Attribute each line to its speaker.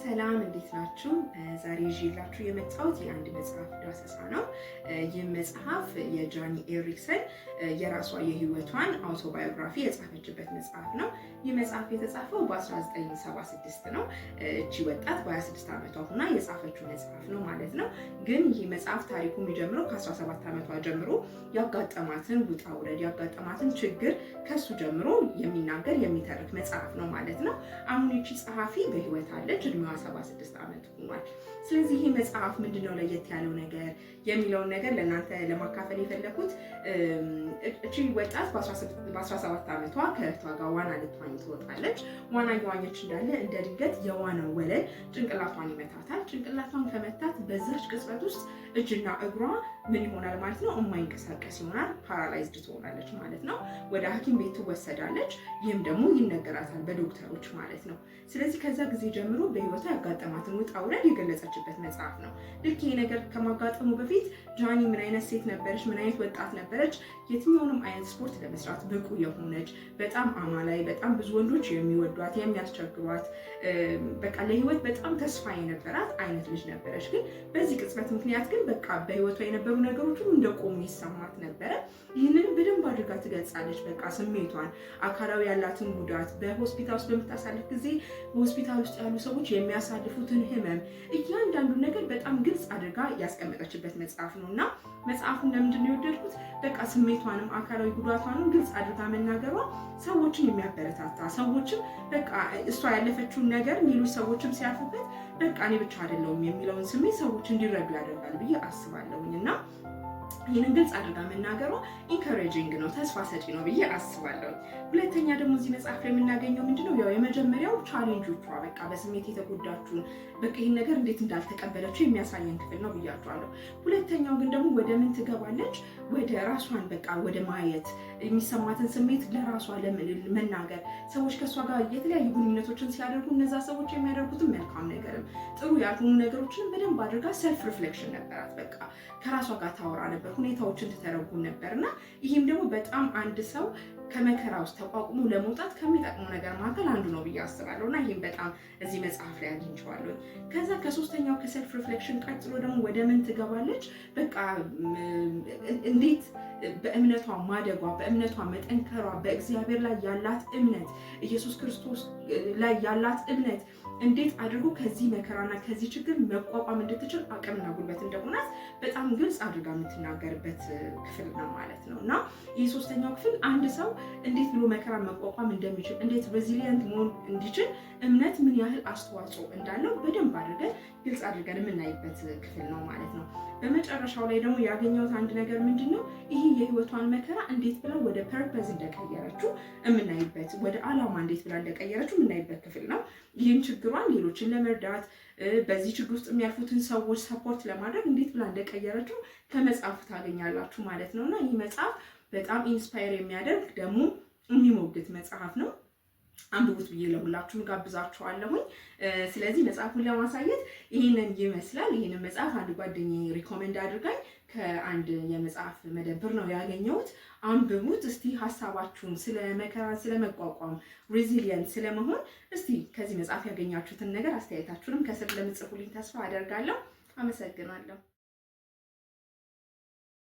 Speaker 1: ሰላም እንዴት ናችሁ? ዛሬ ይዤላችሁ የመጣሁት የአንድ መጽሐፍ ዳሰሳ ነው። ይህ መጽሐፍ የጃኒ ኤሪክሰን የራሷ የህይወቷን አውቶባዮግራፊ የጻፈችበት መጽሐፍ ነው። ይህ መጽሐፍ የተጻፈው በ1976 ነው። እቺ ወጣት በ26 ዓመቷ ሆና የጻፈችው መጽሐፍ ነው ማለት ነው። ግን ይህ መጽሐፍ ታሪኩ የሚጀምረው ከ17 ዓመቷ ጀምሮ ያጋጠማትን ውጣ ውረድ ያጋጠማትን ችግር ከሱ ጀምሮ የሚናገር የሚተርክ መጽሐፍ ነው ማለት ነው። አሁን እቺ ጸሐፊ በህይወት አለች። እድሜዋ 76 ዓመት ሆኗል። ስለዚህ ይሄ መጽሐፍ ምንድነው ለየት ያለው ነገር የሚለውን ነገር ለእናንተ ለማካፈል የፈለኩት እቺ ወጣት በ17 ዓመቷ ከእህቷ ጋር ዋና ልትዋኝ ትወጣለች። ዋና እየዋኘች እንዳለ እንደ ድንገት የዋናው ወለል ጭንቅላቷን ይመታታል። ጭንቅላቷን ከመታት በዛች ቅጽበት ውስጥ እጅና እግሯ ምን ይሆናል ማለት ነው? የማይንቀሳቀስ ይሆናል። ፓራላይዝድ ትሆናለች ማለት ነው። ወደ ሐኪም ቤት ትወሰዳለች። ይህም ደግሞ ይነገራታል በዶክተሮች ማለት ነው። ስለዚህ ከዛ ጊዜ ጀምሮ በህይወቷ ያጋጠማትን ውጣ ውረድ የገለጸችበት መጽሐፍ ነው። ልክ ይሄ ነገር ከማጋጠሙ በፊት ጃኒ ምን አይነት ሴት ነበረች? ምን አይነት ወጣት ነበረች? የትኛውንም አይነት ስፖርት ለመስራት ብቁ የሆነች በጣም አማላይ፣ በጣም ብዙ ወንዶች የሚወዷት የሚያስቸግሯት፣ በቃ ለህይወት በጣም ተስፋ የነበራት አይነት ልጅ ነበረች። ግን በዚህ ቅጽበት ምክንያት ግን በቃ በህይወቷ የነበሩ ነገሮች ሁሉ እንደቆሙ ይሰማት ነበረ። ይህንን በደንብ አድርጋ ትገልጻለች። በቃ ስሜቷን፣ አካላዊ ያላትን ጉዳት፣ በሆስፒታል ውስጥ በምታሳልፍ ጊዜ በሆስፒታል ውስጥ ያሉ ሰዎች የሚያሳልፉትን ህመም፣ እያንዳንዱ ነገር በጣም ግልጽ አድርጋ ያስቀመጠችበት መጽሐፍ ነው እና መጽሐፉን ለምንድን ነው የወደድኩት? በቃ ስሜቷንም አካላዊ ጉዳቷንም ግልጽ አድርጋ መናገሯ ሰዎችን የሚያበረታታ ሰዎችም በቃ እሷ ያለፈችውን ነገር ሌሎች ሰዎችም ሲያልፉበት በቃ እኔ ብቻ አይደለሁም የሚለውን ስሜት ሰዎች እንዲረዱ ያደርጋል ብዬ አስባለሁኝ እና ይህንን ግልጽ አድርጋ መናገሯ ኢንካሬጂንግ ነው፣ ተስፋ ሰጪ ነው ብዬ አስባለሁ። ሁለተኛ ደግሞ እዚህ መጽሐፍ ላይ የምናገኘው ምንድነው? ያው የመጀመሪያው ቻሌንጆቿ በቃ በስሜት የተጎዳችውን በቃ ይህን ነገር እንዴት እንዳልተቀበለችው የሚያሳየን ክፍል ነው ብያቸዋለሁ። ሁለተኛው ግን ደግሞ ወደ ምን ትገባለች? ወደ ራሷን በቃ ወደ ማየት የሚሰማትን ስሜት ለራሷ መናገር፣ ሰዎች ከእሷ ጋር የተለያዩ ግንኙነቶችን ሲያደርጉ እነዛ ሰዎች የሚያደርጉትን መልካም ነገርም ጥሩ ያልሆኑ ነገሮችን በደንብ አድርጋ ሰልፍ ሪፍሌክሽን ነበራት። በቃ ከራሷ ጋር ታወራ ነበር፣ ሁኔታዎችን ትተረጉም ነበር እና ይህም ደግሞ በጣም አንድ ሰው ከመከራ ውስጥ ተቋቁሞ ለመውጣት ከሚጠቅሙ ነገር መካከል አንዱ ነው ብዬ አስባለሁ እና ይህም በጣም እዚህ መጽሐፍ ላይ አግኝቼዋለሁ። ከዛ ከሶስተኛው ከሰልፍ ሪፍሌክሽን ቀጥሎ ደግሞ ወደ ምን ትገባለች? በቃ እንዴት በእምነቷ ማደጓ፣ በእምነቷ መጠንከሯ፣ በእግዚአብሔር ላይ ያላት እምነት፣ ኢየሱስ ክርስቶስ ላይ ያላት እምነት እንዴት አድርጎ ከዚህ መከራና ከዚህ ችግር መቋቋም እንድትችል አቅምና ጉልበት እንደሆናት በጣም ግልጽ አድርጋ የምትናገርበት ክፍል ነው ማለት ነው እና ይህ ሶስተኛው ክፍል አንድ ሰው እንዴት ብሎ መከራ መቋቋም እንደሚችል፣ እንዴት ሬዚሊየንት መሆን እንዲችል እምነት ምን ያህል አስተዋጽኦ እንዳለው በደንብ አድርገን ግልጽ አድርገን የምናይበት ክፍል ነው ማለት ነው። በመጨረሻው ላይ ደግሞ ያገኘሁት አንድ ነገር ምንድን ነው? ይህ የህይወቷን መከራ እንዴት ብላ ወደ ፐርፐዝ እንደቀየረችው የምናይበት፣ ወደ ዓላማ እንዴት ብላ እንደቀየረችው የምናይበት ክፍል ነው። ይህን ችግሯን ሌሎችን ለመርዳት በዚህ ችግር ውስጥ የሚያልፉትን ሰዎች ሰፖርት ለማድረግ እንዴት ብላ እንደቀየረችው ከመጽሐፉ ታገኛላችሁ ማለት ነው እና ይህ መጽሐፍ በጣም ኢንስፓየር የሚያደርግ ደግሞ የሚሞግት መጽሐፍ ነው። አንብቡት ብዬ ለሁላችሁም ጋብዛችኋለሁኝ። ስለዚህ መጽሐፉን ለማሳየት ይህንን ይመስላል። ይህንን መጽሐፍ አንድ ጓደኛዬ ሪኮሜንድ አድርጋኝ ከአንድ የመጽሐፍ መደብር ነው ያገኘሁት። አንብቡት እስቲ፣ ሀሳባችሁን ስለ መከራ፣ ስለ መቋቋም፣ ሬዚሊየንት ስለመሆን እስቲ ከዚህ መጽሐፍ ያገኛችሁትን ነገር አስተያየታችሁንም ከስር ለምጽፉልኝ ተስፋ አደርጋለሁ። አመሰግናለሁ።